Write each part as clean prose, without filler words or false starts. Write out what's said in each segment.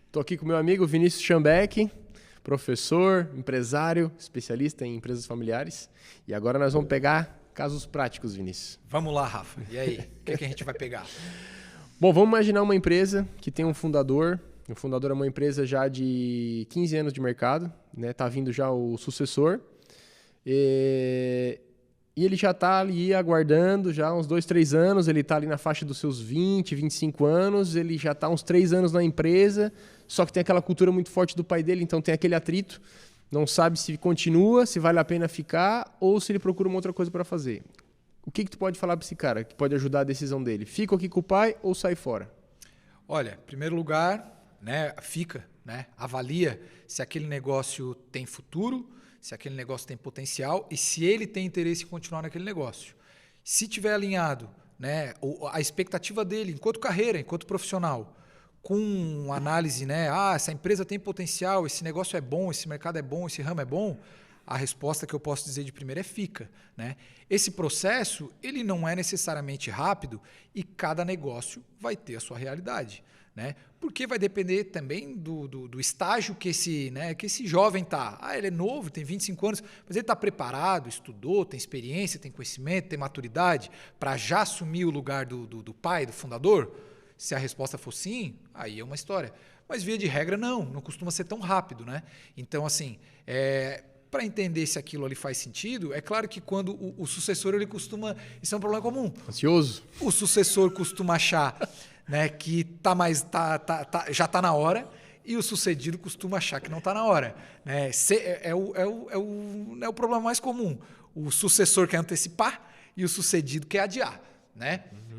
Estou aqui com meu amigo Vinícius Schambeck, professor, empresário, especialista em empresas familiares. E agora nós vamos pegar casos práticos, Vinícius. Vamos lá, Rafa. E aí? O que a gente vai pegar? Bom, vamos imaginar uma empresa que tem um fundador. O fundador é uma empresa já de 15 anos de mercado, né? Tá vindo já o sucessor. E ele já está ali aguardando já uns 2, 3 anos, ele está ali na faixa dos seus 20, 25 anos, ele já está uns 3 anos na empresa, só que tem aquela cultura muito forte do pai dele, então tem aquele atrito, não sabe se continua, se vale a pena ficar ou se ele procura uma outra coisa para fazer. O que tu pode falar para esse cara que pode ajudar a decisão dele? Fica aqui com o pai ou sai fora? Olha, em primeiro lugar, né, fica, né, avalia se aquele negócio tem futuro, se aquele negócio tem potencial e se ele tem interesse em continuar naquele negócio. Se tiver alinhado, né, a expectativa dele enquanto carreira, enquanto profissional, com análise, né, essa empresa tem potencial, esse negócio é bom, esse mercado é bom, esse ramo é bom, a resposta que eu posso dizer de primeira é fica. Né? Esse processo ele não é necessariamente rápido e cada negócio vai ter a sua realidade. Né? Porque vai depender também do estágio que esse jovem está. Ele é novo, tem 25 anos, mas ele está preparado, estudou, tem experiência, tem conhecimento, tem maturidade para já assumir o lugar do pai, do fundador? Se a resposta for sim, aí é uma história. Mas via de regra não costuma ser tão rápido. Né? Então, assim, para entender se aquilo ali faz sentido, é claro que quando o sucessor ele costuma... Isso é um problema comum. Ansioso? O sucessor costuma achar... Né, que já está na hora e o sucedido costuma achar que não está na hora. Né? É o problema mais comum. O sucessor quer antecipar e o sucedido quer adiar. Né? Uhum.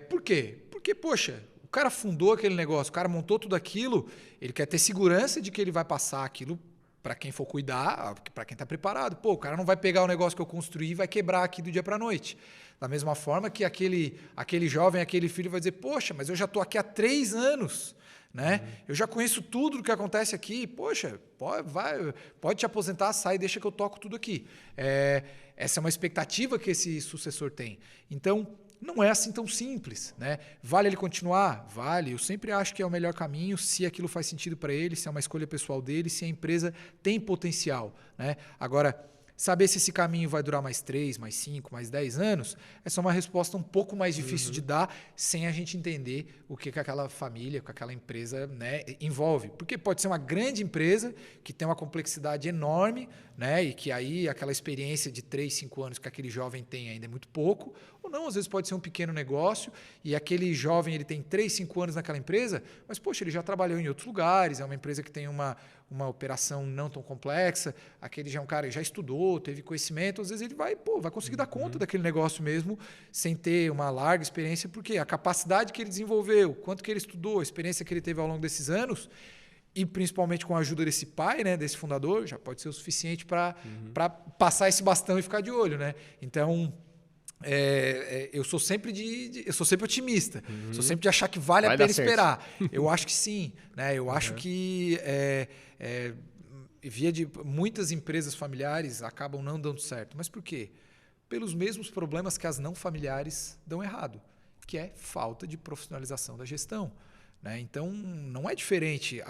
Por quê? Porque, poxa, o cara fundou aquele negócio, o cara montou tudo aquilo, ele quer ter segurança de que ele vai passar aquilo para quem for cuidar, para quem está preparado. Pô, o cara não vai pegar o negócio que eu construí e vai quebrar aqui do dia para a noite. Da mesma forma que aquele jovem, aquele filho vai dizer, poxa, mas eu já estou aqui há 3 anos, né? Eu já conheço tudo do que acontece aqui, poxa, pode te aposentar, sai, deixa que eu toco tudo aqui. Essa é uma expectativa que esse sucessor tem. Então, não é assim tão simples. Né? Vale ele continuar? Vale. Eu sempre acho que é o melhor caminho se aquilo faz sentido para ele, se é uma escolha pessoal dele, se a empresa tem potencial. Né? Agora, saber se esse caminho vai durar mais 3, mais 5, mais 10 anos, essa é uma resposta um pouco mais difícil de dar sem a gente entender o que aquela família, o que aquela empresa, né, envolve. Porque pode ser uma grande empresa que tem uma complexidade enorme, né, e que aí aquela experiência de 3, 5 anos que aquele jovem tem ainda é muito pouco, ou não, às vezes pode ser um pequeno negócio e aquele jovem ele tem 3, 5 anos naquela empresa, mas poxa, ele já trabalhou em outros lugares, é uma empresa que tem uma operação não tão complexa, aquele já é um cara que já estudou, teve conhecimento, às vezes ele vai conseguir dar conta daquele negócio mesmo, sem ter uma larga experiência, porque a capacidade que ele desenvolveu, quanto que ele estudou, a experiência que ele teve ao longo desses anos, e principalmente com a ajuda desse pai, né, desse fundador, já pode ser o suficiente para passar esse bastão e ficar de olho. Né? Então, eu sou sempre otimista, sou sempre de achar que vale a pena esperar. Eu acho que sim, né? Eu acho que muitas empresas familiares acabam não dando certo. Mas por quê? Pelos mesmos problemas que as não familiares dão errado, que é falta de profissionalização da gestão. Né? Então, não é diferente.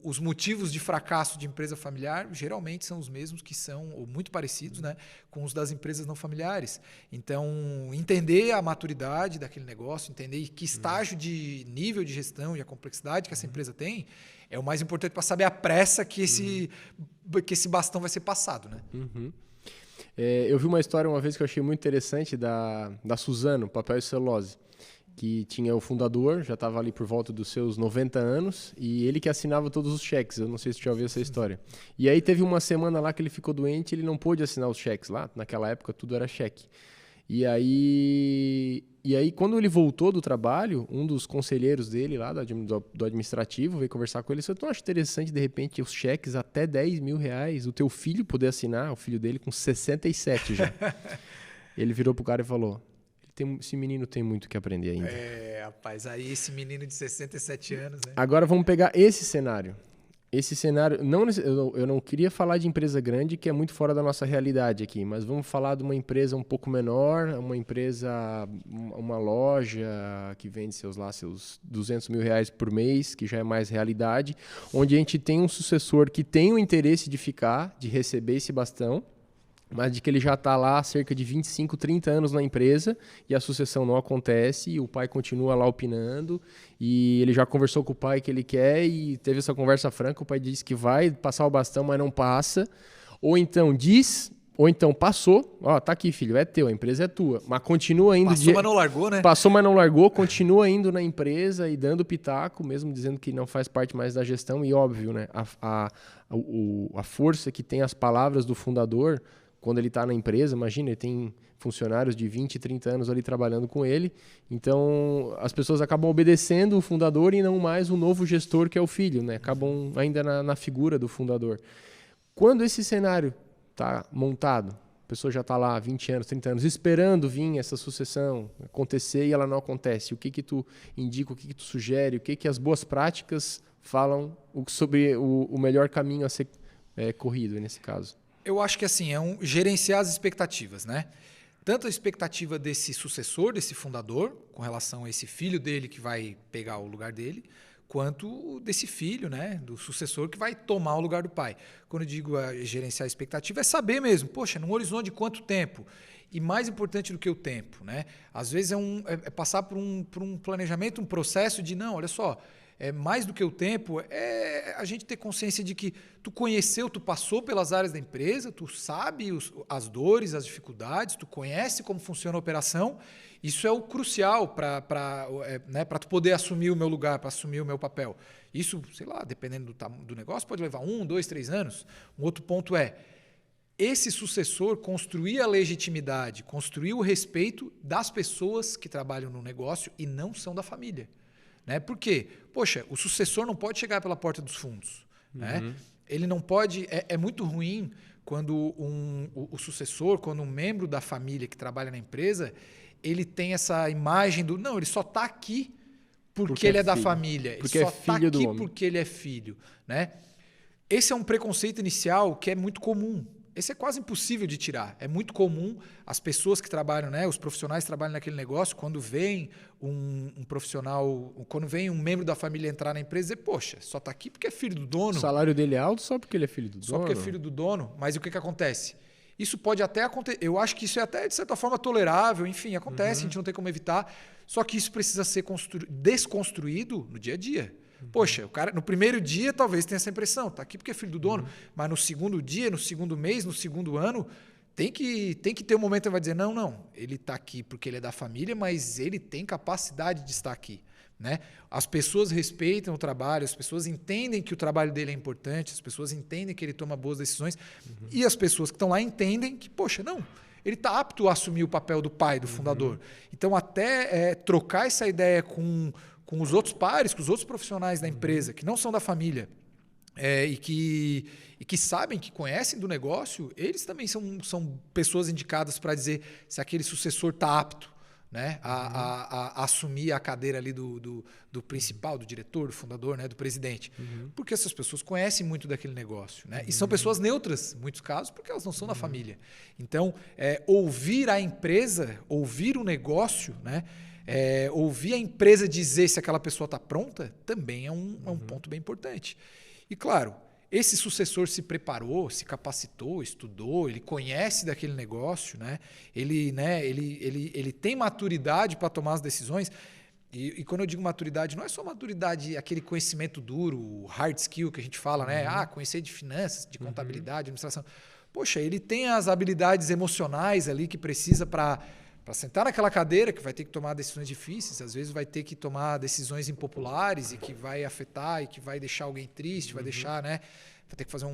Os motivos de fracasso de empresa familiar geralmente são os mesmos que são, ou muito parecidos, né, com os das empresas não familiares. Então, entender a maturidade daquele negócio, entender que estágio de nível de gestão e a complexidade que essa empresa tem, é o mais importante para saber a pressa que esse bastão vai ser passado. Né? Eu vi uma história uma vez que eu achei muito interessante da Suzano, Papel e Celulose, que tinha o fundador, já estava ali por volta dos seus 90 anos, e ele que assinava todos os cheques. Eu não sei se você já ouviu essa história. E aí teve uma semana lá que ele ficou doente, ele não pôde assinar os cheques lá. Naquela época tudo era cheque. E aí quando ele voltou do trabalho, um dos conselheiros dele lá, do administrativo, veio conversar com ele e disse, eu acho interessante, de repente, os cheques até 10 mil reais, o teu filho poder assinar, o filho dele com 67 já. Ele virou pro cara e falou... Esse menino tem muito que aprender ainda. Rapaz, aí esse menino de 67 anos... Né? Agora vamos pegar esse cenário. Esse cenário, eu não queria falar de empresa grande, que é muito fora da nossa realidade aqui, mas vamos falar de uma empresa um pouco menor, uma loja que vende seus R$ 200.000 por mês, que já é mais realidade, onde a gente tem um sucessor que tem o interesse de ficar, de receber esse bastão, mas de que ele já está lá há cerca de 25, 30 anos na empresa e a sucessão não acontece e o pai continua lá opinando e ele já conversou com o pai que ele quer e teve essa conversa franca, o pai disse que vai passar o bastão, mas não passa, ou então passou, ó, tá aqui filho, é teu, a empresa é tua, mas continua indo... Passou, mas não largou, né? Passou, mas não largou, continua indo na empresa e dando pitaco, mesmo dizendo que não faz parte mais da gestão e óbvio, né, a força que tem as palavras do fundador quando ele está na empresa, imagina, ele tem funcionários de 20, 30 anos ali trabalhando com ele, então as pessoas acabam obedecendo o fundador e não mais o novo gestor que é o filho, né? Acabam ainda na figura do fundador. Quando esse cenário está montado, a pessoa já está lá há 20 anos, 30 anos, esperando vir essa sucessão acontecer e ela não acontece, o que tu indica, o que tu sugere, o que as boas práticas falam sobre o melhor caminho a ser corrido nesse caso? Eu acho que assim, gerenciar as expectativas, né? Tanto a expectativa desse sucessor, desse fundador, com relação a esse filho dele que vai pegar o lugar dele, quanto desse filho, né, do sucessor que vai tomar o lugar do pai. Quando eu digo gerenciar a expectativa, é saber mesmo, poxa, num horizonte de quanto tempo? E mais importante do que o tempo, né? Às vezes é passar por um planejamento, um processo de, não, olha só, mais do que o tempo, é a gente ter consciência de que tu conheceu, tu passou pelas áreas da empresa, tu sabe as dores, as dificuldades, tu conhece como funciona a operação. Isso é o crucial para tu poder assumir o meu lugar, para assumir o meu papel. Isso, sei lá, dependendo do negócio, pode levar 1, 2, 3 anos. Um outro ponto é, esse sucessor construir a legitimidade, construir o respeito das pessoas que trabalham no negócio e não são da família. Né? Por quê? Poxa, o sucessor não pode chegar pela porta dos fundos. Uhum. Né? Ele não pode... É muito ruim quando o sucessor, quando um membro da família que trabalha na empresa, ele tem essa imagem do... Não, ele só está aqui porque ele é da família. Porque ele só está aqui porque ele é filho. Né? Esse é um preconceito inicial que é muito comum. Esse é quase impossível de tirar. É muito comum as pessoas que trabalham, né, os profissionais que trabalham naquele negócio, quando vem um profissional, quando vem um membro da família entrar na empresa, dizer, poxa, só está aqui porque é filho do dono. O salário dele é alto só porque ele é filho do dono? Só porque é filho do dono. Mas o que acontece? Isso pode até acontecer. Eu acho que isso é até, de certa forma, tolerável. Enfim, acontece, a gente não tem como evitar. Só que isso precisa ser desconstruído no dia a dia. Poxa, o cara no primeiro dia talvez tenha essa impressão, tá aqui porque é filho do dono, mas no segundo dia, no segundo mês, no segundo ano, tem que ter um momento que ele vai dizer, não, ele está aqui porque ele é da família, mas ele tem capacidade de estar aqui. Né? As pessoas respeitam o trabalho, as pessoas entendem que o trabalho dele é importante, as pessoas entendem que ele toma boas decisões e as pessoas que estão lá entendem que, poxa, não, ele está apto a assumir o papel do pai, do fundador. Então, até trocar essa ideia com os outros pares, com os outros profissionais da empresa, que não são da família, e que sabem, que conhecem do negócio, eles também são pessoas indicadas para dizer se aquele sucessor está apto, né, a assumir a cadeira ali do principal, do diretor, do fundador, né, do presidente. Porque essas pessoas conhecem muito daquele negócio. Né, e são pessoas neutras, em muitos casos, porque elas não são da família. Então, ouvir a empresa, ouvir o negócio, né, ouvir a empresa dizer se aquela pessoa está pronta, também é um ponto bem importante. E, claro, esse sucessor se preparou, se capacitou, estudou, ele conhece daquele negócio, né? Ele tem maturidade para tomar as decisões. E quando eu digo maturidade, não é só maturidade, aquele conhecimento duro, o hard skill que a gente fala, né? Conhecer de finanças, de contabilidade, administração. Poxa, ele tem as habilidades emocionais ali que precisa para sentar naquela cadeira, que vai ter que tomar decisões difíceis, às vezes vai ter que tomar decisões impopulares e que vai afetar e que vai deixar alguém triste, vai deixar, né? Vai ter que fazer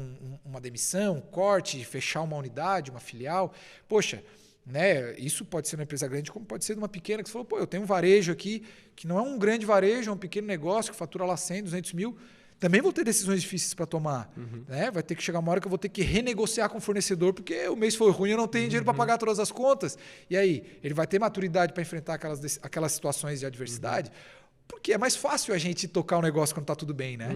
uma demissão, um corte, fechar uma unidade, uma filial. Poxa, né? Isso pode ser uma empresa grande, como pode ser uma pequena, que você falou, pô, eu tenho um varejo aqui, que não é um grande varejo, é um pequeno negócio que fatura lá 100, 200 mil. Também vou ter decisões difíceis para tomar. Né? Vai ter que chegar uma hora que eu vou ter que renegociar com o fornecedor, porque o mês foi ruim e eu não tenho dinheiro para pagar todas as contas. E aí, ele vai ter maturidade para enfrentar aquelas situações de adversidade? Porque é mais fácil a gente tocar o negócio quando está tudo bem. Né?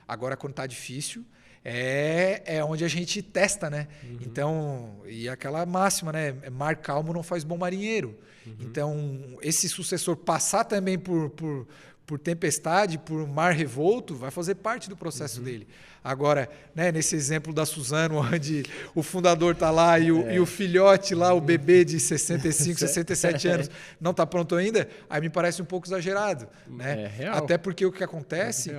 Agora, quando está difícil, é onde a gente testa, né? Então, e aquela máxima, né? Mar calmo não faz bom marinheiro. Então, esse sucessor passar também por tempestade, por mar revolto, vai fazer parte do processo dele. Agora, né, nesse exemplo da Suzano, onde o fundador está lá e o filhote lá, o bebê de 65, 67 anos, não está pronto ainda, aí me parece um pouco exagerado. Né? Real. Até porque o que acontece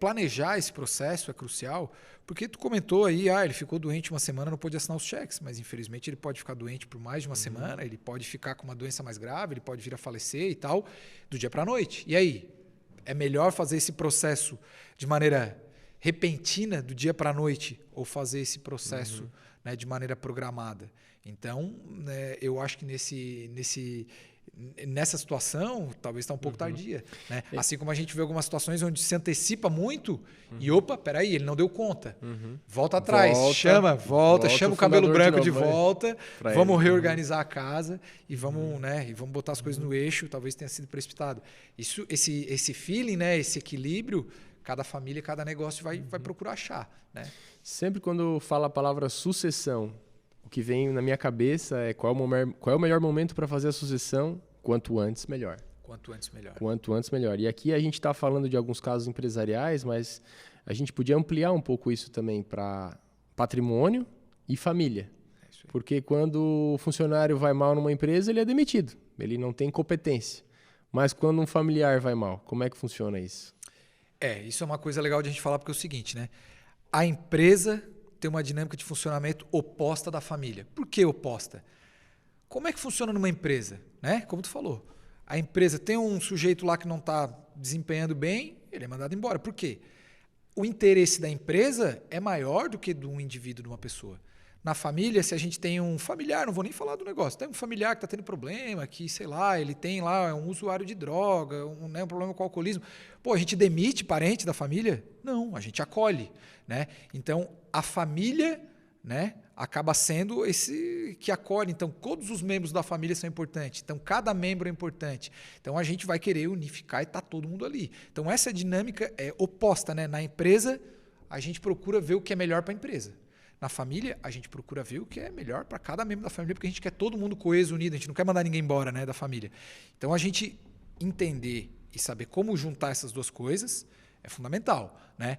planejar esse processo é crucial, porque tu comentou aí, ele ficou doente uma semana, não pôde assinar os cheques, mas infelizmente ele pode ficar doente por mais de uma semana, ele pode ficar com uma doença mais grave, ele pode vir a falecer e tal, do dia para a noite. E aí? É melhor fazer esse processo de maneira repentina, do dia para a noite, ou fazer esse processo né, de maneira programada? Então, né, eu acho que nessa situação, talvez está um pouco tardia. Né? Assim como a gente vê algumas situações onde se antecipa muito e, opa, peraí, ele não deu conta. Volta atrás, chama o cabelo branco de volta, vamos reorganizar a casa e vamos, né, e vamos botar as coisas no eixo, talvez tenha sido precipitado. Esse feeling, né, esse equilíbrio, cada família, cada negócio vai procurar achar. Né? Sempre quando fala a palavra sucessão, o que vem na minha cabeça é qual é o melhor momento para fazer a sucessão. Quanto antes, melhor. Quanto antes, melhor. Quanto antes, melhor. E aqui a gente está falando de alguns casos empresariais, mas a gente podia ampliar um pouco isso também para patrimônio e família. Porque quando o funcionário vai mal numa empresa, ele é demitido. Ele não tem competência. Mas quando um familiar vai mal, como é que funciona isso? Isso é uma coisa legal de a gente falar, porque é o seguinte, né? A empresa tem uma dinâmica de funcionamento oposta da família. Por que oposta? Como é que funciona numa empresa? Né? Como tu falou, a empresa tem um sujeito lá que não está desempenhando bem, ele é mandado embora. Por quê? O interesse da empresa é maior do que de um indivíduo, de uma pessoa. Na família, se a gente tem um familiar, não vou nem falar do negócio, tem um familiar que está tendo problema, que, sei lá, ele tem lá um usuário de droga, um problema com o alcoolismo. Pô, a gente demite parente da família? Não, a gente acolhe. Né? Então, a família... Né? Acaba sendo esse que acolhe. Então, todos os membros da família são importantes. Então, cada membro é importante. Então, a gente vai querer unificar e tá todo mundo ali. Então, essa dinâmica é oposta. Né? Na empresa, a gente procura ver o que é melhor para a empresa. Na família, a gente procura ver o que é melhor para cada membro da família, porque a gente quer todo mundo coeso, unido. A gente não quer mandar ninguém embora, né, da família. Então, a gente entender e saber como juntar essas duas coisas é fundamental. Né?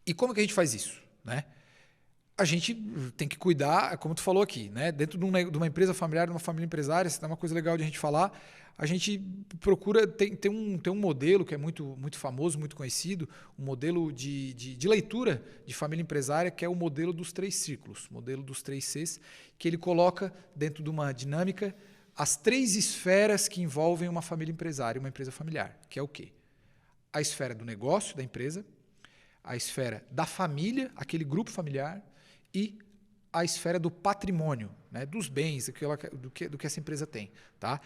E como que a gente faz isso? Né? A gente tem que cuidar, como tu falou aqui, né? Dentro de uma empresa familiar, de uma família empresária, isso é uma coisa legal de a gente falar, a gente procura, tem um modelo que é muito, muito famoso, muito conhecido, um modelo de leitura de família empresária, que é o modelo dos 3 círculos, o modelo dos 3 Cs, que ele coloca dentro de uma dinâmica as 3 esferas que envolvem uma família empresária, uma empresa familiar, que é o quê? A esfera do negócio da empresa, a esfera da família, aquele grupo familiar, e a esfera do patrimônio, né, dos bens, do que essa empresa tem. Tá?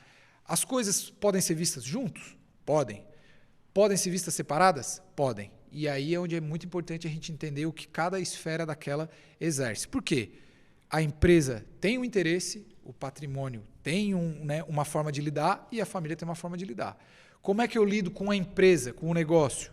As coisas podem ser vistas juntos? Podem. Podem ser vistas separadas? Podem. E aí é onde é muito importante a gente entender o que cada esfera daquela exerce. Por quê? A empresa tem um interesse, o patrimônio tem uma forma de lidar e a família tem uma forma de lidar. Como é que eu lido com a empresa, com o negócio?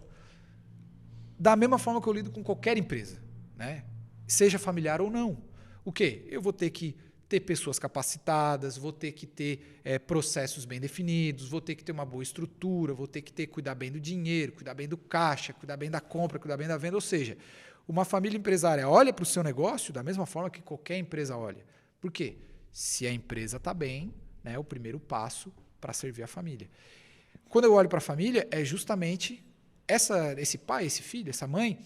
Da mesma forma que eu lido com qualquer empresa, né? Seja familiar ou não. O quê? Eu vou ter que ter pessoas capacitadas, vou ter que ter processos bem definidos, vou ter que ter uma boa estrutura, vou ter que cuidar bem do dinheiro, cuidar bem do caixa, cuidar bem da compra, cuidar bem da venda. Ou seja, uma família empresária olha para o seu negócio da mesma forma que qualquer empresa olha. Por quê? Se a empresa está bem, né, é o primeiro passo para servir a família. Quando eu olho para a família, é justamente esse pai, esse filho, essa mãe,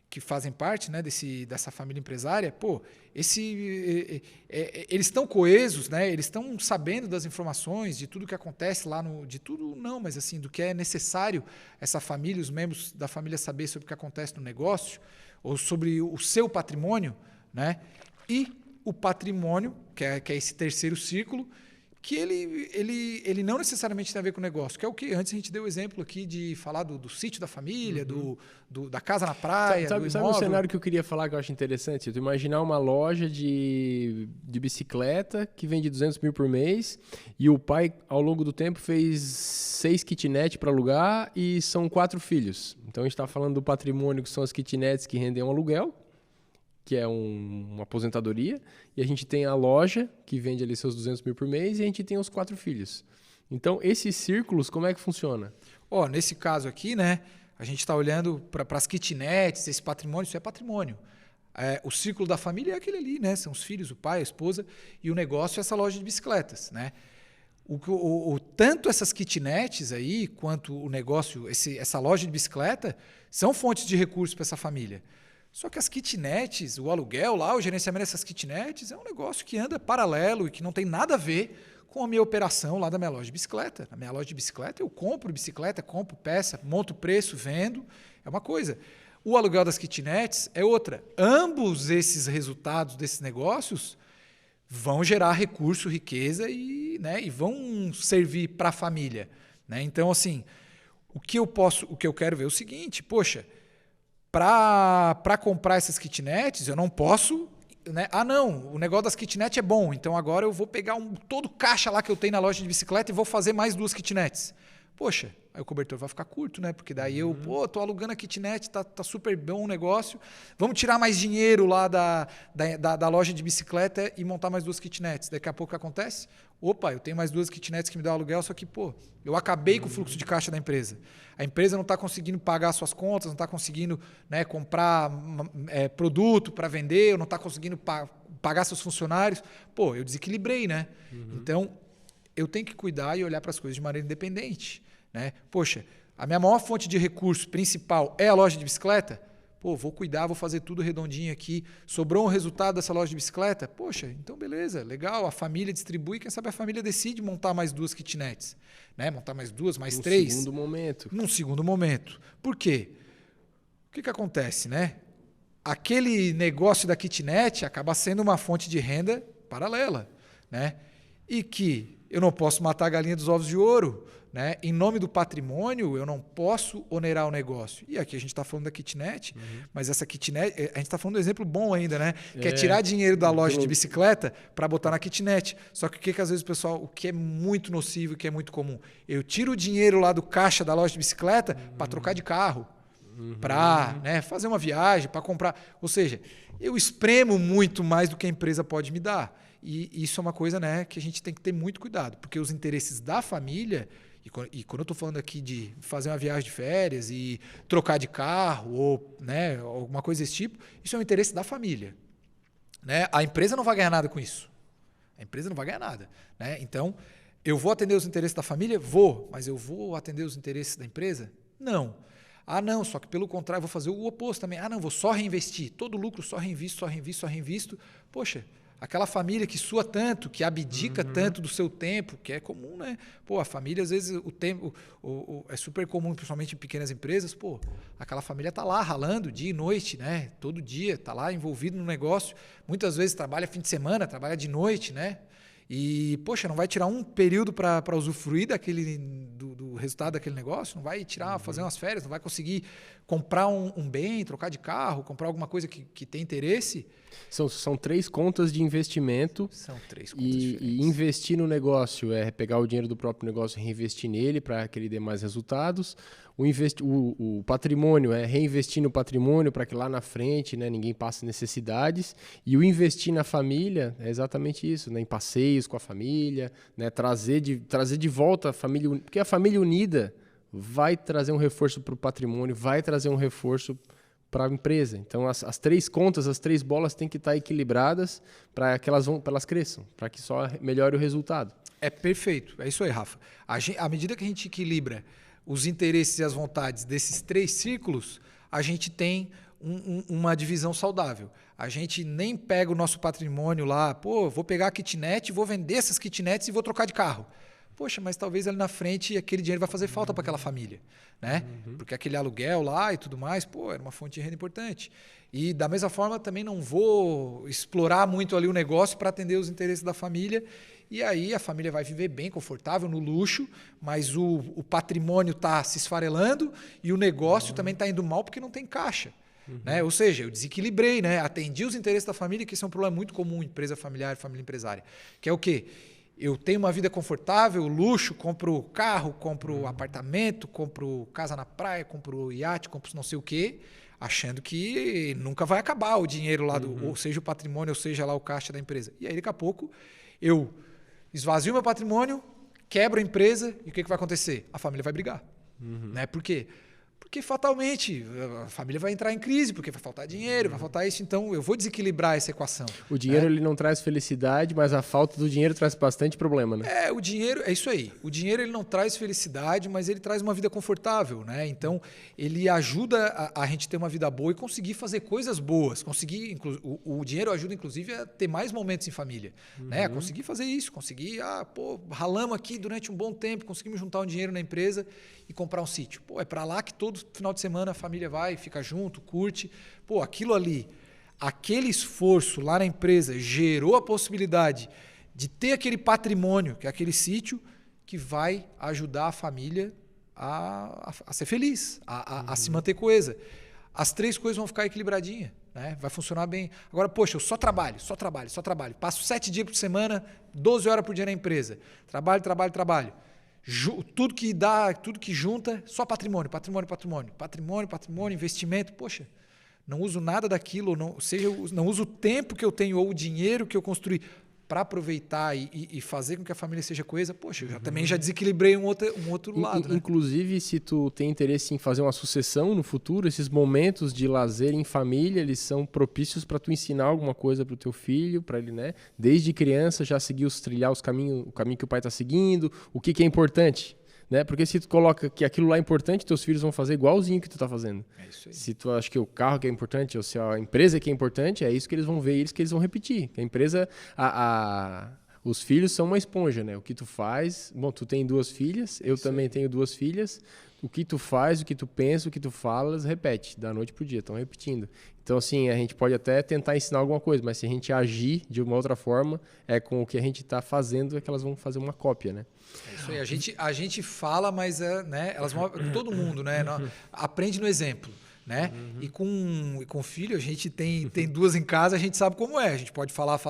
que fazem parte, né, dessa família empresária, eles estão coesos, né, eles estão sabendo das informações, de tudo que acontece lá, de tudo não, mas assim, do que é necessário essa família, os membros da família saber sobre o que acontece no negócio, ou sobre o seu patrimônio, né, e o patrimônio, que é esse terceiro círculo, que ele não necessariamente tem a ver com o negócio, que é o que antes a gente deu o exemplo aqui de falar do sítio da família, da casa na praia, do Sabe um imóvel. cenário que eu queria falar que eu acho interessante? Tu imaginar uma loja de bicicleta que vende 200 mil por mês e o pai, ao longo do tempo, fez 6 kitnets para alugar e são 4 filhos. Então, a gente está falando do patrimônio que são as kitnets que rendem um aluguel, que é uma aposentadoria, e a gente tem a loja, que vende ali seus 200 mil por mês, e a gente tem os 4 filhos. Então, esses círculos, como é que funciona? Nesse caso aqui, né, a gente está olhando para as kitnets, esse patrimônio, isso é patrimônio. O círculo da família é aquele ali, né? São os filhos, o pai, a esposa, e o negócio é essa loja de bicicletas, né? Tanto essas kitnets aí, quanto o negócio, essa loja de bicicleta, são fontes de recursos para essa família. Só que as kitnets, o aluguel lá, o gerenciamento dessas kitnets é um negócio que anda paralelo e que não tem nada a ver com a minha operação lá da minha loja de bicicleta. Na minha loja de bicicleta eu compro bicicleta, compro peça, monto preço, vendo, é uma coisa. O aluguel das kitnets é outra. Ambos esses resultados desses negócios vão gerar recurso, riqueza e vão servir para a família, né? Então, assim, o que eu quero ver é o seguinte, poxa, para comprar essas kitnets, eu não posso, né? Não, o negócio das kitnets é bom, então agora eu vou pegar todo o caixa lá que eu tenho na loja de bicicleta e vou fazer mais 2 kitnets. Poxa, aí o cobertor vai ficar curto, né? Porque daí tô alugando a kitnet, tá super bom o negócio, vamos tirar mais dinheiro lá da loja de bicicleta e montar mais 2 kitnets. Daqui a pouco o que acontece? Opa, eu tenho mais 2 kitnets que me dão aluguel, só que, eu acabei com o fluxo de caixa da empresa. A empresa não está conseguindo pagar suas contas, não está conseguindo, né, comprar produto para vender, não está conseguindo pagar seus funcionários. Eu desequilibrei, né? Então, eu tenho que cuidar e olhar para as coisas de maneira independente, né? Poxa, a minha maior fonte de recurso principal é a loja de bicicleta? Vou cuidar, vou fazer tudo redondinho aqui. Sobrou um resultado dessa loja de bicicleta? Poxa, então beleza, legal. A família distribui, quem sabe a família decide montar mais 2 kitnets, né? Montar mais 2, mais 3. Num segundo momento. Num segundo momento. Por quê? O que acontece, né? Aquele negócio da kitnet acaba sendo uma fonte de renda paralela, né? E que eu não posso matar a galinha dos ovos de ouro, né? Em nome do patrimônio, eu não posso onerar o negócio. E aqui a gente está falando da kitnet, mas essa kitnet, a gente está falando de um exemplo bom ainda, né? Que é tirar dinheiro da loja de bicicleta para botar na kitnet. Só que às vezes o pessoal, o que é muito nocivo, o que é muito comum, eu tiro o dinheiro lá do caixa da loja de bicicleta para trocar de carro, para, né, fazer uma viagem, para comprar. Ou seja, eu espremo muito mais do que a empresa pode me dar. E isso é uma coisa, né, que a gente tem que ter muito cuidado, porque os interesses da família, e quando eu estou falando aqui de fazer uma viagem de férias e trocar de carro ou, né, alguma coisa desse tipo, isso é um interesse da família, né? A empresa não vai ganhar nada com isso. A empresa não vai ganhar nada, né? Então, eu vou atender os interesses da família? Vou. Mas eu vou atender os interesses da empresa? Não. Não, só que pelo contrário, vou fazer o oposto também. Não, vou só reinvestir. Todo lucro só reinvisto, só reinvisto, só reinvisto. Poxa, aquela família que sua tanto, que abdica tanto do seu tempo, que é comum, né? A família, às vezes, o tempo é super comum, principalmente em pequenas empresas. Aquela família está lá ralando dia e noite, né? Todo dia, está lá envolvido no negócio. Muitas vezes trabalha fim de semana, trabalha de noite, né? E, poxa, não vai tirar um período para usufruir do resultado daquele negócio? Não vai tirar, fazer umas férias? Não vai conseguir comprar um bem, trocar de carro, comprar alguma coisa que tem interesse? São 3 contas de investimento. São 3 contas diferentes. E investir no negócio é pegar o dinheiro do próprio negócio e reinvestir nele para que ele dê mais resultados. O patrimônio é reinvestir no patrimônio para que lá na frente, né, ninguém passe necessidades. E o investir na família é exatamente isso, né, em passeios com a família, né, trazer de volta a família, porque a família unida vai trazer um reforço para o patrimônio, vai trazer um reforço para a empresa. Então, as 3 contas, as 3 bolas têm que estar equilibradas para que elas cresçam, para que só melhore o resultado. É perfeito, é isso aí, Rafa. À medida que a gente equilibra os interesses e as vontades desses 3 círculos, a gente tem uma divisão saudável. A gente nem pega o nosso patrimônio lá, vou pegar a kitnet, vou vender essas kitnets e vou trocar de carro. Poxa, mas talvez ali na frente aquele dinheiro vai fazer falta para aquela família, né? Porque aquele aluguel lá e tudo mais, era uma fonte de renda importante. E da mesma forma também não vou explorar muito ali o negócio para atender os interesses da família e aí a família vai viver bem, confortável, no luxo, mas o patrimônio está se esfarelando e o negócio também está indo mal porque não tem caixa. Né? Ou seja, eu desequilibrei, né? Atendi os interesses da família, que isso é um problema muito comum em empresa familiar, família empresária. Que é o quê? Eu tenho uma vida confortável, luxo, compro carro, compro apartamento, compro casa na praia, compro iate, compro não sei o quê, achando que nunca vai acabar o dinheiro lá, ou seja, o patrimônio, ou seja, lá o caixa da empresa. E aí, daqui a pouco, eu esvazio meu patrimônio, quebro a empresa, e o que vai acontecer? A família vai brigar. Né? Por quê? Porque fatalmente a família vai entrar em crise, porque vai faltar dinheiro, vai faltar isso, então eu vou desequilibrar essa equação. O dinheiro ele não traz felicidade, mas a falta do dinheiro traz bastante problema, né? O dinheiro, é isso aí. O dinheiro ele não traz felicidade, mas ele traz uma vida confortável, né? Então, ele ajuda a gente ter uma vida boa e conseguir fazer coisas boas. O dinheiro ajuda, inclusive, a ter mais momentos em família. Né? A conseguir fazer isso, conseguir, ralamos aqui durante um bom tempo, conseguimos juntar um dinheiro na empresa e comprar um sítio. É para lá que todo final de semana a família vai, fica junto, curte. Aquilo ali, aquele esforço lá na empresa gerou a possibilidade de ter aquele patrimônio, que é aquele sítio, que vai ajudar a família a ser feliz, a se manter coesa. As três coisas vão ficar equilibradinhas, né? Vai funcionar bem. Agora, eu só trabalho. Passo 7 dias por semana, 12 horas por dia na empresa. Trabalho. Tudo que dá, tudo que junta, só patrimônio, investimento. Não uso nada daquilo, não uso o tempo que eu tenho ou o dinheiro que eu construí para aproveitar e fazer com que a família seja coesa. Eu também já desequilibrei um outro lado. Né? Inclusive, se tu tem interesse em fazer uma sucessão no futuro, esses momentos de lazer em família, eles são propícios para tu ensinar alguma coisa para o teu filho, para ele, né? Desde criança já seguir trilhar o caminho que o pai está seguindo, o que é importante. Né? Porque se tu coloca que aquilo lá é importante, teus filhos vão fazer igualzinho que tu tá fazendo. É isso aí. Se tu acha que o carro que é importante, ou se a empresa que é importante, é isso que eles vão ver, que eles vão repetir. A empresa, os filhos são uma esponja, né? O que tu faz... Bom, tu tem 2 filhas, eu também tenho 2 filhas. O que tu faz, o que tu pensa, o que tu falas, repete, da noite pro dia, estão repetindo. Então, assim, a gente pode até tentar ensinar alguma coisa, mas se a gente agir de uma outra forma, com o que a gente está fazendo, é que elas vão fazer uma cópia, né? É isso aí. A gente fala, mas né, elas vão, todo mundo, né, aprende no exemplo. Né? E com filho, a gente tem 2 em casa, a gente sabe como é. A gente pode falar.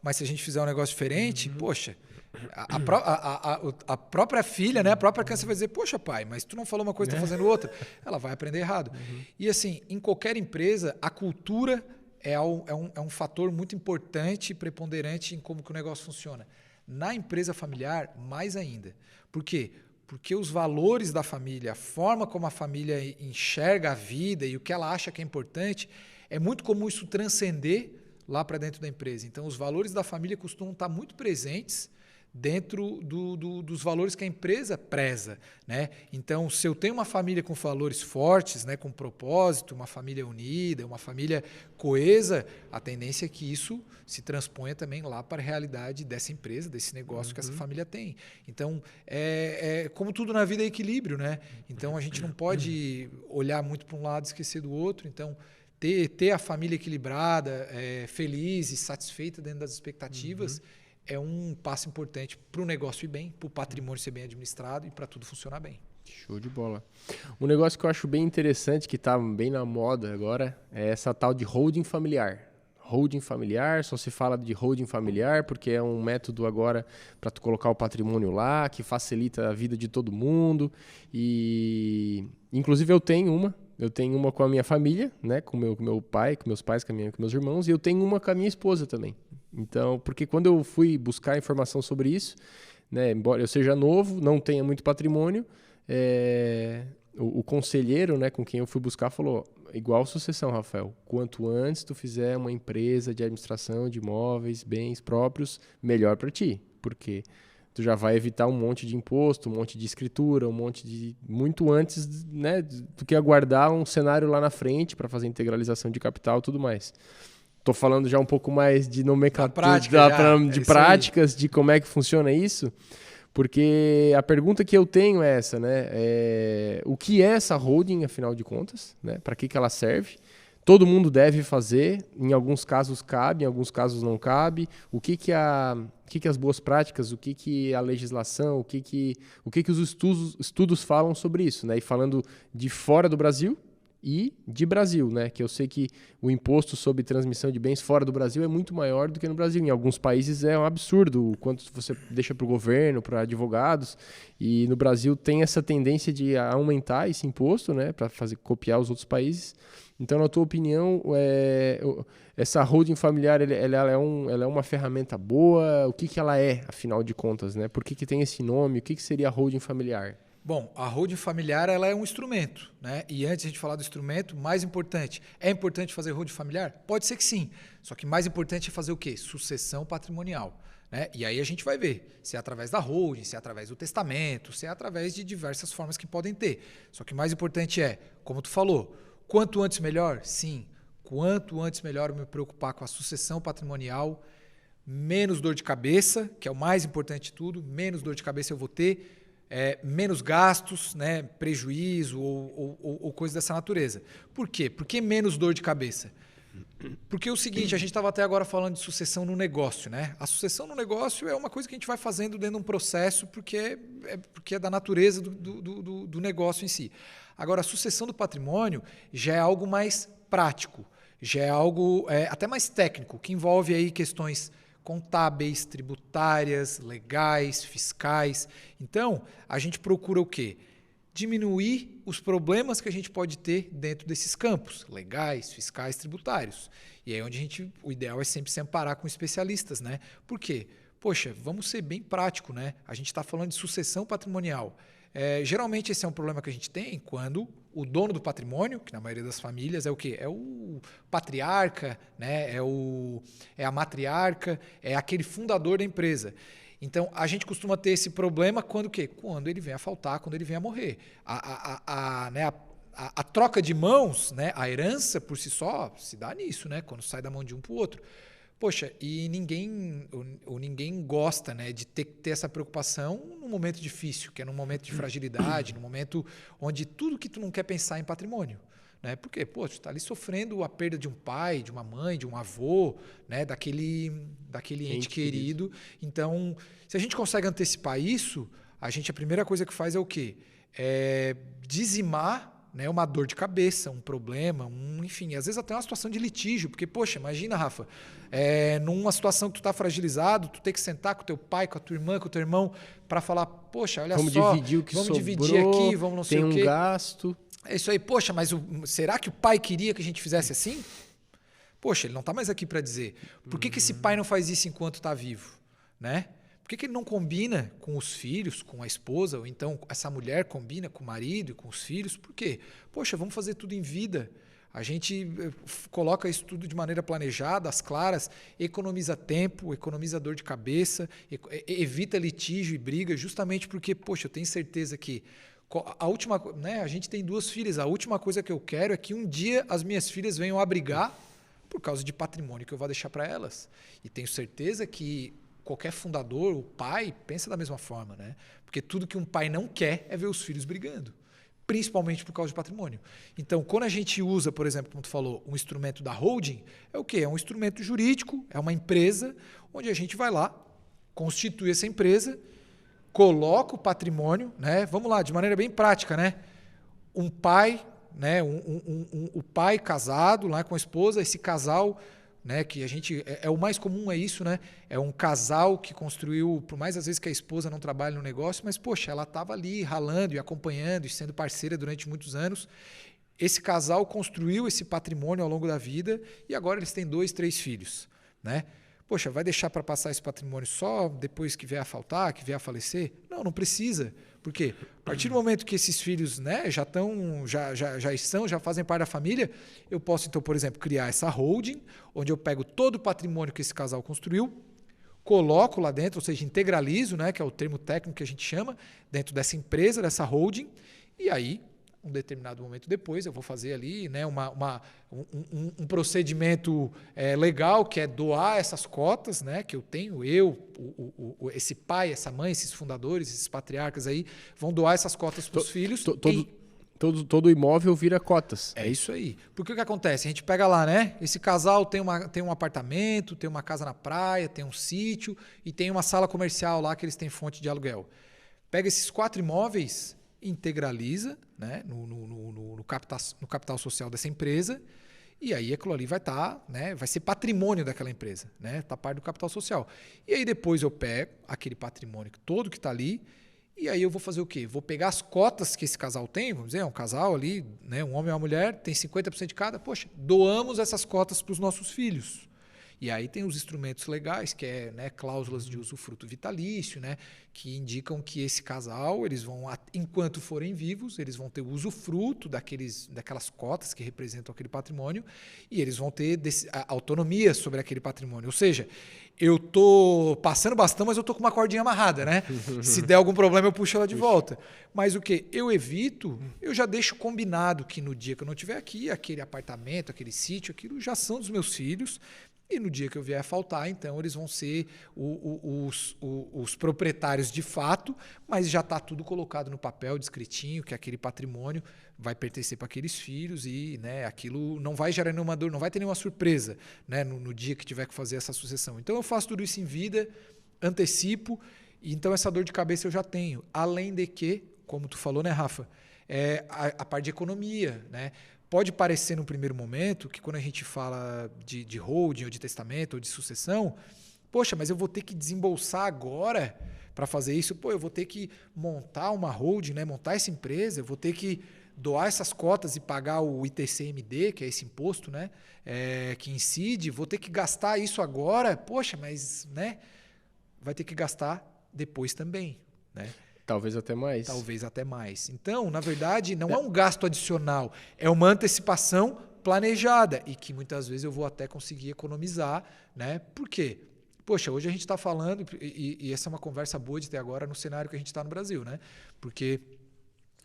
Mas se a gente fizer um negócio diferente, a própria filha, né? A própria criança vai dizer, pai, mas tu não falou uma coisa, tá fazendo outra. Ela vai aprender errado. E assim, em qualquer empresa, a cultura é um fator muito importante e preponderante em como que o negócio funciona. Na empresa familiar, mais ainda. Por quê? Porque os valores da família, a forma como a família enxerga a vida e o que ela acha que é importante, é muito comum isso transcender lá para dentro da empresa. Então, os valores da família costumam estar muito presentes dentro dos valores que a empresa preza. Né? Então, se eu tenho uma família com valores fortes, né, com propósito, uma família unida, uma família coesa, a tendência é que isso se transponha também lá para a realidade dessa empresa, desse negócio que essa família tem. Então, como tudo na vida é equilíbrio. Né? Então, a gente não pode olhar muito para um lado e esquecer do outro. Então, ter a família equilibrada, feliz e satisfeita dentro das expectativas é um passo importante para o negócio ir bem, para o patrimônio ser bem administrado e para tudo funcionar bem. Show de bola. Um negócio que eu acho bem interessante, que está bem na moda agora, é essa tal de holding familiar. Holding familiar, só se fala de holding familiar porque é um método agora para tu colocar o patrimônio lá, que facilita a vida de todo mundo. E inclusive eu tenho uma com a minha família, né, com meu pai, com meus pais, com meus irmãos, e eu tenho uma com a minha esposa também. Então, porque quando eu fui buscar informação sobre isso, né, embora eu seja novo, não tenha muito patrimônio, o conselheiro, né, com quem eu fui buscar falou, igual sucessão, Rafael, quanto antes tu fizer uma empresa de administração de imóveis, bens próprios, melhor para ti, porque tu já vai evitar um monte de imposto, um monte de escritura, muito antes, né, do que aguardar um cenário lá na frente para fazer integralização de capital e tudo mais. Estou falando já um pouco mais de nomenclatura, de práticas, de como é que funciona isso, porque a pergunta que eu tenho é essa, né? O que é essa holding, afinal de contas? Né? Para que ela serve? todo mundo deve fazer, em alguns casos cabe, em alguns casos não cabe. O que as boas práticas, o que a legislação, o que os estudos falam sobre isso, né? E falando de fora do Brasil e de Brasil, né? Que eu sei que o imposto sobre transmissão de bens fora do Brasil é muito maior do que no Brasil. Em alguns países é um absurdo o quanto você deixa para o governo, para advogados. E no Brasil tem essa tendência de aumentar esse imposto, né? Para copiar os outros países. Então, na tua opinião, essa holding familiar ela é uma ferramenta boa? O que ela é, afinal de contas, né? Por que tem esse nome? O que seria a holding familiar? Bom, a holding familiar ela é um instrumento, né? E antes de a gente falar do instrumento, mais importante, é importante fazer holding familiar? Pode ser que sim, só que mais importante é fazer o quê? Sucessão patrimonial. Né? E aí a gente vai ver se é através da holding, se é através do testamento, se é através de diversas formas que podem ter. Só que o mais importante é, como tu falou, quanto antes melhor? Sim. Quanto antes melhor eu me preocupar com a sucessão patrimonial, menos dor de cabeça, que é o mais importante de tudo, menos dor de cabeça eu vou ter, menos gastos, né, prejuízo ou coisa dessa natureza. Por quê? Por que menos dor de cabeça? Porque é o seguinte, a gente estava até agora falando de sucessão no negócio, né? A sucessão no negócio é uma coisa que a gente vai fazendo dentro de um processo porque é da natureza do negócio em si. Agora, a sucessão do patrimônio já é algo mais prático, já é algo até mais técnico, que envolve aí questões contábeis, tributárias, legais, fiscais. Então, a gente procura o quê? Diminuir os problemas que a gente pode ter dentro desses campos, legais, fiscais, tributários. E aí o ideal é sempre se amparar com especialistas, né? Por quê? Poxa, vamos ser bem prático, né? A gente está falando de sucessão patrimonial. Geralmente esse é um problema que a gente tem quando o dono do patrimônio, que na maioria das famílias é o quê? É o patriarca, né? É a matriarca, é aquele fundador da empresa. Então, a gente costuma ter esse problema quando o quê? Quando ele vem a faltar, quando ele vem a morrer. A troca de mãos, né? A herança por si só se dá nisso, né? Quando sai da mão de um para o outro. Poxa, e ninguém gosta, né, de ter essa preocupação num momento difícil, que é num momento de fragilidade, num momento onde tudo que tu não quer pensar em patrimônio. Né? Porque, pô, tu está ali sofrendo a perda de um pai, de uma mãe, de um avô, né? daquele ente querido. Então, se a gente consegue antecipar isso, a primeira coisa que faz é o quê? É dizimar, né, uma dor de cabeça, um problema, enfim, às vezes até uma situação de litígio, porque, poxa, imagina, Rafa, numa situação que tu está fragilizado, tu tem que sentar com teu pai, com a tua irmã, com o teu irmão, para falar, poxa, olha vamos só, dividir o que vamos sobrou, dividir aqui, vamos não sei o quê. Tem um gasto. É isso aí, poxa, mas será que o pai queria que a gente fizesse assim? Poxa, ele não está mais aqui para dizer. Por que esse pai não faz isso enquanto está vivo? Né? Por que ele não combina com os filhos, com a esposa, ou então essa mulher combina com o marido e com os filhos? Por quê? Poxa, vamos fazer tudo em vida. A gente coloca isso tudo de maneira planejada, às claras, economiza tempo, economiza dor de cabeça, evita litígio e briga, justamente porque, poxa, eu tenho certeza que a gente tem 2 filhas, a última coisa que eu quero é que um dia as minhas filhas venham a brigar por causa de patrimônio que eu vou deixar para elas. E tenho certeza que qualquer fundador, o pai, pensa da mesma forma, né? Porque tudo que um pai não quer é ver os filhos brigando, principalmente por causa de patrimônio. Então, quando a gente usa, por exemplo, como tu falou, um instrumento da holding, é o quê? É um instrumento jurídico, é uma empresa onde a gente vai lá, constitui essa empresa, coloca o patrimônio, né? Vamos lá, de maneira bem prática, né? Um pai, né? O pai casado lá com a esposa, esse casal, né, que a gente o mais comum é isso, né? É um casal que construiu, por mais às vezes que a esposa não trabalhe no negócio, mas poxa, ela estava ali ralando e acompanhando e sendo parceira durante muitos anos. Esse casal construiu esse patrimônio ao longo da vida e agora eles têm 2, 3 filhos, né? Poxa, vai deixar para passar esse patrimônio só depois que vier a faltar, que vier a falecer? Não, não precisa. Por quê? A partir do momento que esses filhos, né, já fazem parte da família, eu posso, então, por exemplo, criar essa holding, onde eu pego todo o patrimônio que esse casal construiu, coloco lá dentro, ou seja, integralizo, né, que é o termo técnico que a gente chama, dentro dessa empresa, dessa holding, e aí, um determinado momento depois, eu vou fazer ali, né, um procedimento legal, que é doar essas cotas, né, que eu tenho, esse pai, essa mãe, esses fundadores, esses patriarcas aí, vão doar essas cotas para os filhos. todo imóvel vira cotas. É isso aí. Porque o que acontece? A gente pega lá, né? Esse casal tem um apartamento, tem uma casa na praia, tem um sítio e tem uma sala comercial lá que eles têm fonte de aluguel. Pega esses 4 imóveis, integraliza, né? no capital social dessa empresa, e aí aquilo ali vai estar, né? Vai ser patrimônio daquela empresa, né? Tá parte do capital social. E aí depois eu pego aquele patrimônio todo que está ali. E aí eu vou fazer o quê? Vou pegar as cotas que esse casal tem, vamos dizer, é um casal ali, né, um homem e uma mulher, tem 50% de cada. Poxa, doamos essas cotas para os nossos filhos. E aí tem os instrumentos legais, que é, né, cláusulas de usufruto vitalício, né, que indicam que esse casal, eles vão, enquanto forem vivos, eles vão ter o usufruto daquelas cotas que representam aquele patrimônio e eles vão ter autonomia sobre aquele patrimônio. Ou seja, eu tô passando bastão, mas eu tô com uma cordinha amarrada, né? Se der algum problema, eu puxo ela de volta. Mas o que eu evito, eu já deixo combinado que no dia que eu não estiver aqui, aquele apartamento, aquele sítio, aquilo já são dos meus filhos. E no dia que eu vier a faltar, então, eles vão ser os proprietários de fato, mas já está tudo colocado no papel, descritinho, que aquele patrimônio vai pertencer para aqueles filhos e, né, aquilo não vai gerar nenhuma dor, não vai ter nenhuma surpresa, né, no dia que tiver que fazer essa sucessão. Então, eu faço tudo isso em vida, antecipo, e então essa dor de cabeça eu já tenho. Além de que, como tu falou, né, Rafa, a parte de economia, né? Pode parecer no primeiro momento que quando a gente fala de holding ou de testamento ou de sucessão, poxa, mas eu vou ter que desembolsar agora para fazer isso, eu vou ter que montar uma holding, né? Montar essa empresa, eu vou ter que doar essas cotas e pagar o ITCMD, que é esse imposto, né? Que incide, vou ter que gastar isso agora, poxa, mas, né? Vai ter que gastar depois também, né? Talvez até mais. Talvez até mais. Então, na verdade, não é um gasto adicional, é uma antecipação planejada e que muitas vezes eu vou até conseguir economizar, né? Por quê? Poxa, hoje a gente está falando, e essa é uma conversa boa de ter agora no cenário que a gente está no Brasil, né? Porque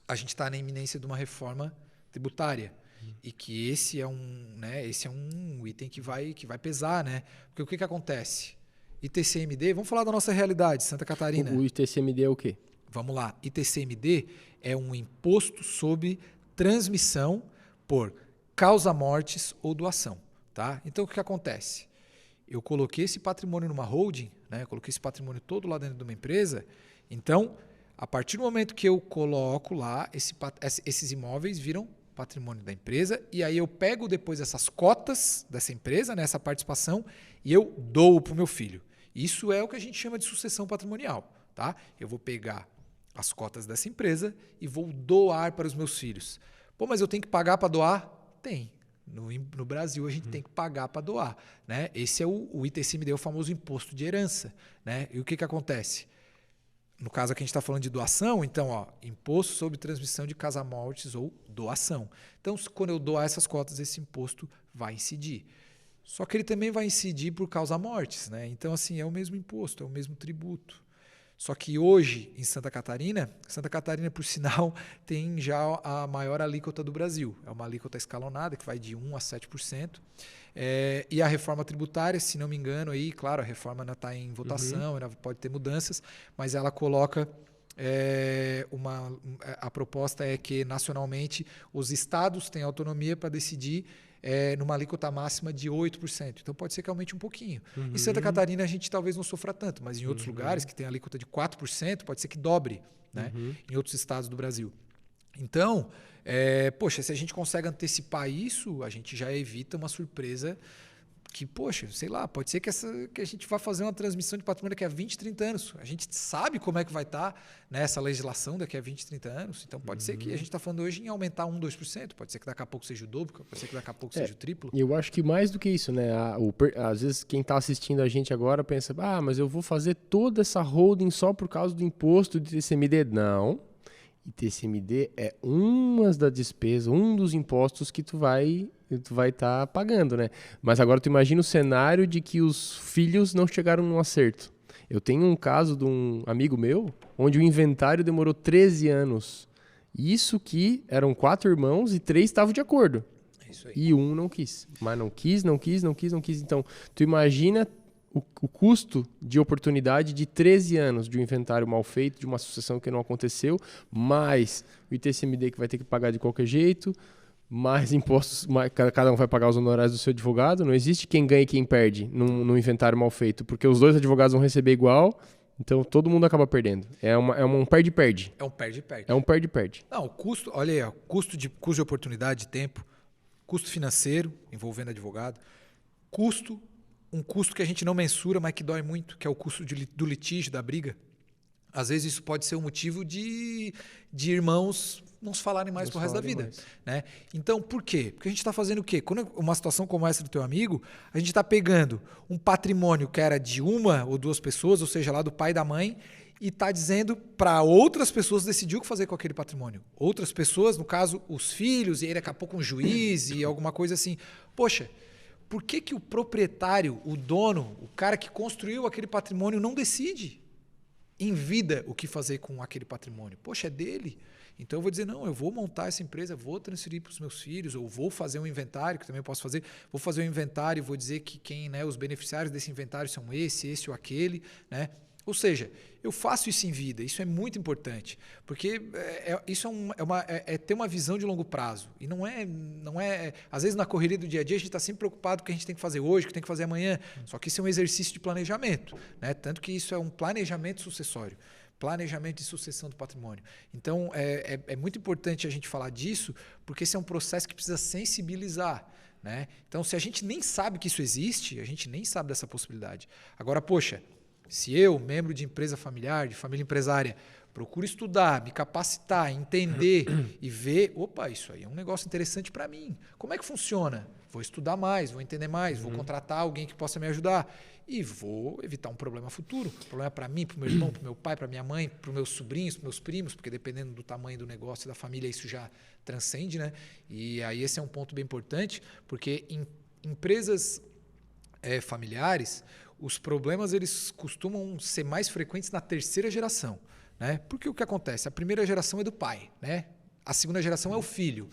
a gente está na iminência de uma reforma tributária e que esse é um item que vai pesar, né? Porque o que acontece? ITCMD, vamos falar da nossa realidade, Santa Catarina. O ITCMD é o quê? Vamos lá, ITCMD é um imposto sobre transmissão por causa-mortes ou doação. Tá? Então, o que acontece? Eu coloquei esse patrimônio numa holding, né? Eu coloquei esse patrimônio todo lá dentro de uma empresa. Então, a partir do momento que eu coloco lá, esses imóveis viram patrimônio da empresa e aí eu pego depois essas cotas dessa empresa, né, essa participação, e eu dou para o meu filho. Isso é o que a gente chama de sucessão patrimonial. Tá? Eu vou pegar as cotas dessa empresa e vou doar para os meus filhos. Pô, mas eu tenho que pagar para doar? Tem. No Brasil, a gente tem que pagar para doar. Né? Esse é o ITCMD, o famoso imposto de herança. Né? E o que acontece? No caso aqui a gente está falando de doação, então, imposto sobre transmissão de causa-mortes ou doação. Então, quando eu doar essas cotas, esse imposto vai incidir. Só que ele também vai incidir por causa-mortes. Né? Então, assim, é o mesmo imposto, é o mesmo tributo. Só que hoje, em Santa Catarina, por sinal, tem já a maior alíquota do Brasil. É uma alíquota escalonada, que vai de 1% a 7%. E a reforma tributária, se não me engano, aí, claro, a reforma ainda está em votação, ainda pode ter mudanças, mas ela coloca... a proposta é que, nacionalmente, os estados têm autonomia para decidir numa alíquota máxima de 8%. Então, pode ser que aumente um pouquinho. Em Santa Catarina, a gente talvez não sofra tanto, mas em outros lugares, que tem alíquota de 4%, pode ser que dobre, né? Em outros estados do Brasil. Então, poxa, se a gente consegue antecipar isso, a gente já evita uma surpresa que, poxa, sei lá, pode ser que a gente vá fazer uma transmissão de patrimônio daqui a 20, 30 anos. A gente sabe como é que vai estar nessa legislação daqui a 20, 30 anos. Então, pode ser que a gente está falando hoje em aumentar 1%, 2%. Pode ser que daqui a pouco seja o dobro, pode ser que daqui a pouco seja o triplo. Eu acho que mais do que isso, né? Às vezes quem está assistindo a gente agora pensa, mas eu vou fazer toda essa holding só por causa do imposto de ITCMD. Não. ITCMD é uma das despesas, um dos impostos que tu vai estar pagando, né? Mas agora tu imagina o cenário de que os filhos não chegaram num acerto. Eu tenho um caso de um amigo meu, onde o inventário demorou 13 anos. Isso que eram 4 irmãos e 3 estavam de acordo. É isso aí. E um não quis. Mas não quis. Então, tu imagina o custo de oportunidade de 13 anos de um inventário mal feito, de uma sucessão que não aconteceu, mais o ITCMD que vai ter que pagar de qualquer jeito, mais impostos, cada um vai pagar os honorários do seu advogado. Não existe quem ganha e quem perde num inventário mal feito, porque os dois advogados vão receber igual, então todo mundo acaba perdendo. É um perde-perde. É um perde-perde. É um perde-perde. Não, o custo, olha aí, ó, custo de oportunidade, de tempo, custo financeiro envolvendo advogado, um custo que a gente não mensura, mas que dói muito, que é o custo do litígio, da briga. Às vezes isso pode ser um motivo de irmãos não se falarem mais pro resto da vida. Né? Então, por quê? Porque a gente está fazendo o quê? Quando uma situação como essa do teu amigo, a gente está pegando um patrimônio que era de uma ou duas pessoas, ou seja, lá do pai e da mãe, e está dizendo para outras pessoas decidir o que fazer com aquele patrimônio. Outras pessoas, no caso, os filhos, e aí daqui a pouco um juiz e alguma coisa assim. Poxa, por que o proprietário, o dono, o cara que construiu aquele patrimônio não decide em vida o que fazer com aquele patrimônio? Poxa, é dele. Então eu vou dizer, não, eu vou montar essa empresa, vou transferir para os meus filhos, ou vou fazer um inventário, que também posso fazer, vou fazer um inventário e vou dizer que os beneficiários desse inventário são esse ou aquele, né? Ou seja, eu faço isso em vida, isso é muito importante, porque isso é ter uma visão de longo prazo. E não é. Às vezes na correria do dia a dia a gente está sempre preocupado com o que a gente tem que fazer hoje, o que tem que fazer amanhã. Só que isso é um exercício de planejamento, né? Tanto que isso é um planejamento sucessório. Planejamento de sucessão do patrimônio. Então, é muito importante a gente falar disso, porque esse é um processo que precisa sensibilizar. Né? Então, se a gente nem sabe que isso existe, a gente nem sabe dessa possibilidade. Agora, poxa, se eu, membro de empresa familiar, de família empresária, procuro estudar, me capacitar, entender e ver, opa, isso aí é um negócio interessante para mim. Como é que funciona? Vou estudar mais, vou entender mais, vou contratar alguém que possa me ajudar e vou evitar um problema futuro. Problema para mim, para o meu irmão, para o meu pai, para minha mãe, para os meus sobrinhos, para os meus primos, porque dependendo do tamanho do negócio e da família, isso já transcende, né? E aí esse é um ponto bem importante, porque em empresas familiares, os problemas eles costumam ser mais frequentes na terceira geração. Né? Porque o que acontece? A primeira geração é do pai, né? A segunda geração é o filho.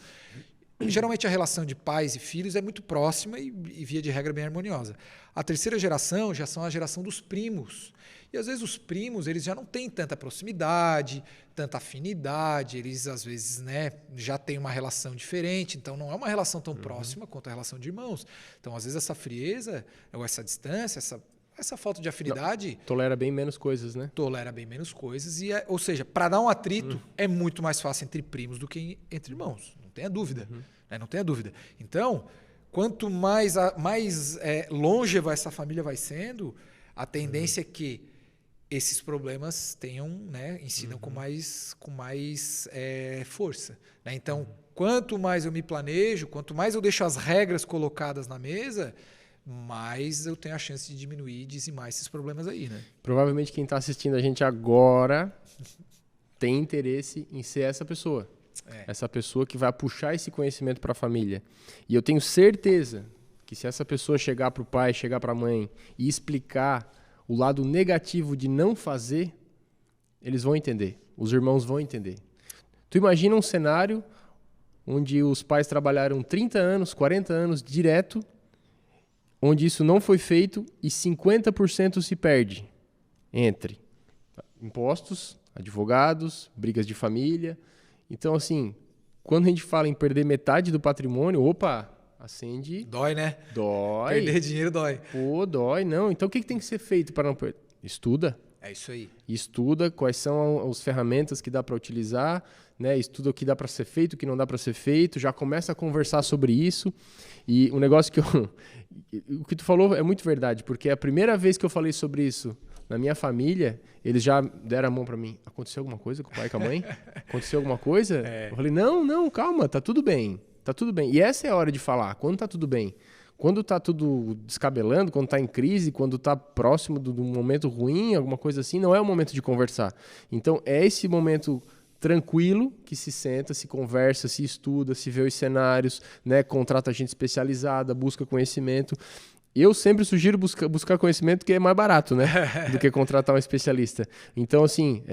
Geralmente a relação de pais e filhos é muito próxima e via de regra bem harmoniosa. A terceira geração já são a geração dos primos. E às vezes os primos eles já não têm tanta proximidade, tanta afinidade, eles às vezes, né, já têm uma relação diferente, então não é uma relação tão próxima quanto a relação de irmãos. Então às vezes essa frieza ou essa distância, essa falta de afinidade... Tolera bem menos coisas, né? Tolera bem menos coisas. Ou seja, para dar um atrito é muito mais fácil entre primos do que entre irmãos. Não tenha dúvida. Né? Não tenha dúvida. Então, quanto mais longeva essa família vai sendo, a tendência é que esses problemas tenham, né, incidam com mais força. Né? Então, quanto mais eu me planejo, quanto mais eu deixo as regras colocadas na mesa... mais eu tenho a chance de diminuir e dizimar esses problemas aí, né? Provavelmente quem está assistindo a gente agora tem interesse em ser essa pessoa. Essa pessoa que vai puxar esse conhecimento para a família. E eu tenho certeza que se essa pessoa chegar para o pai, chegar para a mãe e explicar o lado negativo de não fazer, eles vão entender. Os irmãos vão entender. Tu imagina um cenário onde os pais trabalharam 30 anos, 40 anos direto, onde isso não foi feito e 50% se perde entre impostos, advogados, brigas de família. Então, assim, quando a gente fala em perder metade do patrimônio, opa, acende... Dói, né? Dói. Perder dinheiro dói. Pô, dói. Não, então o que tem que ser feito para não perder? Estuda. É isso aí. Estuda quais são as ferramentas que dá para utilizar, né? Estuda o que dá para ser feito, o que não dá para ser feito, já começa a conversar sobre isso. E um negócio que o que tu falou é muito verdade, porque a primeira vez que eu falei sobre isso na minha família, eles já deram a mão para mim. Aconteceu alguma coisa com o pai e com a mãe? Aconteceu alguma coisa? Eu falei, não, calma, tá tudo bem. Tá tudo bem. E essa é a hora de falar, quando tá tudo bem. Quando está tudo descabelando, quando está em crise, quando está próximo do momento ruim, alguma coisa assim, não é o momento de conversar. Então, é esse momento tranquilo que se senta, se conversa, se estuda, se vê os cenários, né, contrata gente especializada, busca conhecimento. Eu sempre sugiro buscar conhecimento que é mais barato, né, do que contratar um especialista. Então, assim,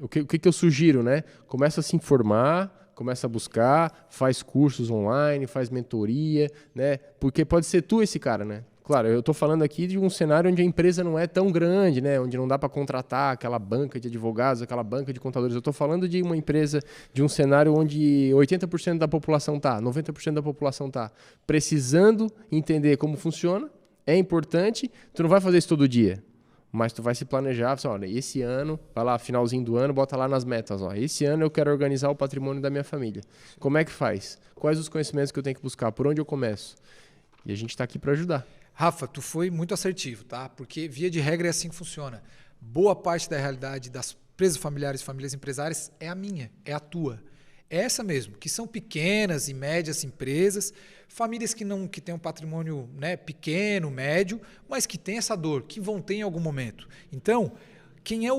o que eu sugiro, né? Começa a se informar, começa a buscar, faz cursos online, faz mentoria, né? Porque pode ser tu esse cara, né? Claro, eu estou falando aqui de um cenário onde a empresa não é tão grande, né? Onde não dá para contratar aquela banca de advogados, aquela banca de contadores. Eu estou falando de uma empresa, de um cenário onde 80% da população está, 90% da população está precisando entender como funciona. É importante, tu não vai fazer isso todo dia, mas tu vai se planejar, assim, olha, esse ano, vai lá, finalzinho do ano, bota lá nas metas, ó, esse ano eu quero organizar o patrimônio da minha família. Como é que faz? Quais os conhecimentos que eu tenho que buscar? Por onde eu começo? E a gente está aqui para ajudar. Rafa, tu foi muito assertivo, tá? Porque via de regra é assim que funciona. Boa parte da realidade das empresas familiares, famílias empresárias é a minha, é a tua. É essa mesmo, que são pequenas e médias empresas, famílias que têm um patrimônio, né, pequeno, médio, mas que têm essa dor, que vão ter em algum momento. Então, quem é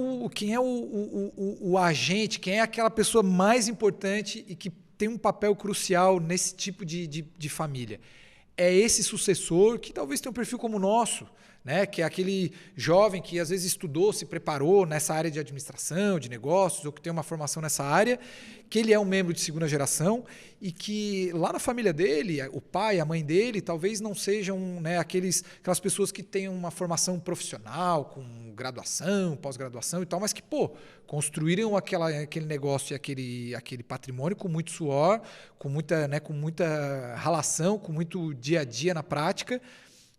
o agente, quem é aquela pessoa mais importante e que tem um papel crucial nesse tipo de família? É esse sucessor que talvez tenha um perfil como o nosso, né? Que é aquele jovem que às vezes estudou, se preparou nessa área de administração, de negócios, ou que tem uma formação nessa área, que ele é um membro de segunda geração e que lá na família dele, o pai, a mãe dele, talvez não sejam, né, aquelas pessoas que têm uma formação profissional, com graduação, pós-graduação e tal, mas que, construíram aquele negócio e aquele patrimônio com muito suor, com muita ralação, com muito dia a dia na prática,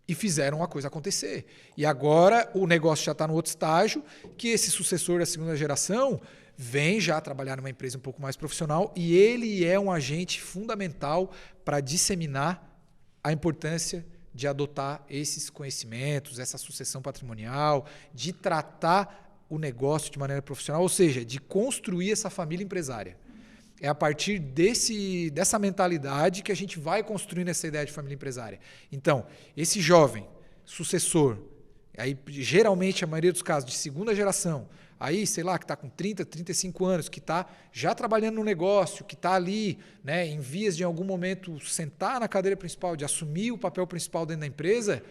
e fizeram a coisa acontecer. E agora o negócio já está no outro estágio, que esse sucessor da segunda geração vem já trabalhar numa empresa um pouco mais profissional e ele é um agente fundamental para disseminar a importância de adotar esses conhecimentos, essa sucessão patrimonial, de tratar o negócio de maneira profissional, ou seja, de construir essa família empresária. É a partir dessa mentalidade que a gente vai construindo essa ideia de família empresária. Então, esse jovem sucessor, aí geralmente a maioria dos casos de segunda geração, aí, sei lá, que está com 30, 35 anos, que está já trabalhando no negócio, que está ali, né, em vias de em algum momento sentar na cadeira principal, de assumir o papel principal dentro da empresa,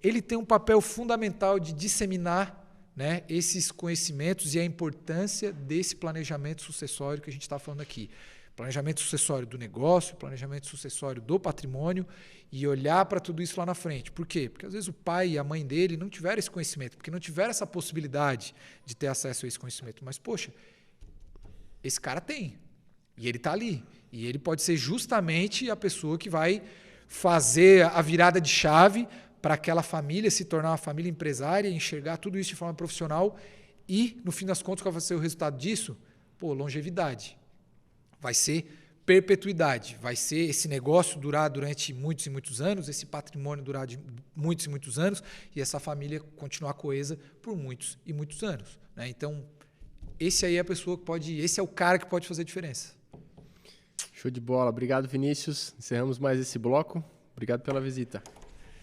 ele tem um papel fundamental de disseminar, né, esses conhecimentos e a importância desse planejamento sucessório que a gente está falando aqui. Planejamento sucessório do negócio, planejamento sucessório do patrimônio e olhar para tudo isso lá na frente. Por quê? Porque às vezes o pai e a mãe dele não tiveram esse conhecimento, porque não tiveram essa possibilidade de ter acesso a esse conhecimento. Mas, poxa, esse cara tem. E ele está ali. E ele pode ser justamente a pessoa que vai fazer a virada de chave para aquela família se tornar uma família empresária, enxergar tudo isso de forma profissional e, no fim das contas, qual vai ser o resultado disso? Longevidade. Vai ser perpetuidade, vai ser esse negócio durar durante muitos e muitos anos, esse patrimônio durar de muitos e muitos anos e essa família continuar coesa por muitos e muitos anos, né? Então, esse aí é a pessoa que pode, esse é o cara que pode fazer a diferença. Show de bola. Obrigado, Vinícius. Encerramos mais esse bloco. Obrigado pela visita.